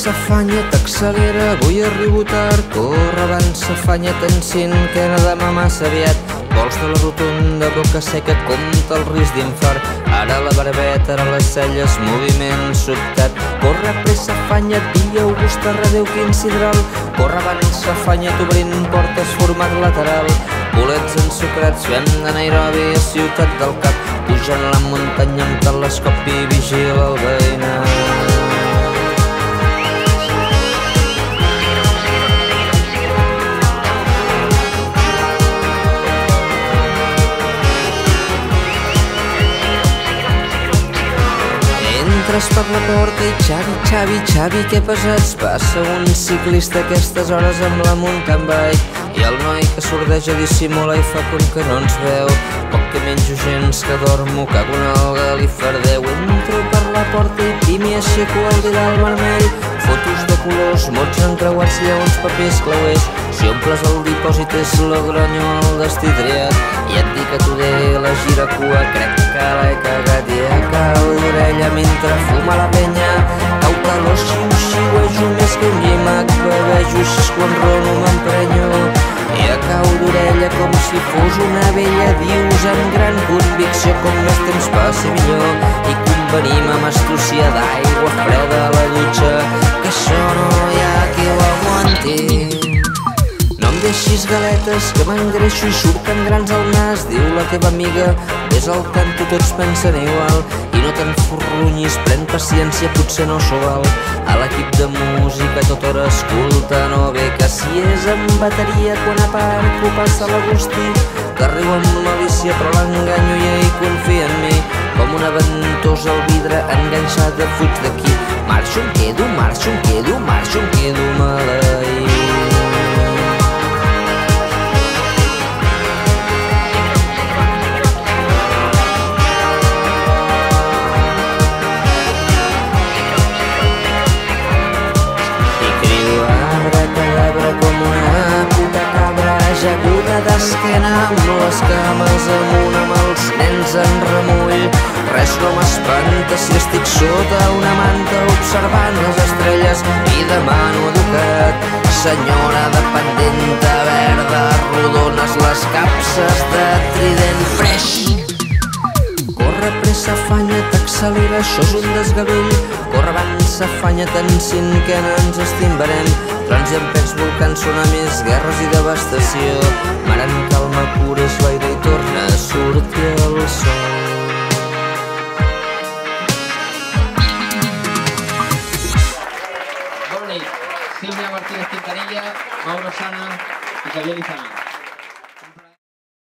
afanya't, accelera, avui arribo tard. Corre, avança, afanya't, encén, que no demà massa aviat. Vols de la rotonda, boca seca, compta el risc d'infart. Ara la barbeta, ara les celles, moviment sobtat. Corre, pressa, afanya't, via Augusta, redeu, quin sidral. Corre, avança, afanya't, obrint portes, format lateral. Bolets ensucrats, fem de Nairobi a Ciutat del Cap. Pujant la muntanya amb telescopi, vigila el veïnat. Entres per la porta i Xavi, que pesats. Passa un ciclista a aquestes hores amb la mountain bike. I el noi que sordeja dissimula i fa com que no ens veu. Poc que menjo gens, que dormo, cago en el galifardeu. Entro per la porta i timi aixeco el didal vermell. Fotos de colors, mots encreuats, lleons, papers, clauers. Si omples el dipòsit és Logronyo el destí triat. I et dic a tu de la giracua, crec que l'he cagat. I a cau d'orella mentre fuma la penya. Cau calor, xiu-xiuejo més que un llimac. Bevejo així quan rono m'emprenyo. I a cau d'orella com si fos una vella. Dius amb gran convicció com més temps passi millor. I convenim amb astúcia d'aigua freda a la dutxa, que això no hi ha qui ho aguanti. No em deixis galetes, que m'engreixo i surten grans al nas. Diu la teva amiga, ves al canto, tots pensen igual. I no t'enforrunyis, pren paciència, potser no s'ho val. A l'equip de música a tota hora escolta, no ve que si és amb bateria quan aparco passa l'Agustí, que riu amb malícia però l'enganyo i ell confia en mi. Com una ventosa al vidre enganxada, fuig d'aquí. Marxo, em quedo, marxo, em quedo, marxo, em quedo maleït. Jaguda d'esquena amb les cames amunt, amb els nens en remull. Res no m'espanta si estic sota una manta observant les estrelles i demano educat. Senyora dependenta verda, rodones les capses de trident freix. Corre, pressa, afanya't, accelera, això és un desgavell. Corre, avança, afanya't, en cinquena ens estimbarem. Trons i empents, volcans, tsunamis, guerres i devastació. Mar en calma, pura és l'aire i torna a sortir el sol. Bona nit. Sílvia Martínez Quintanilla, Mauro Sana i Xavier Lizana.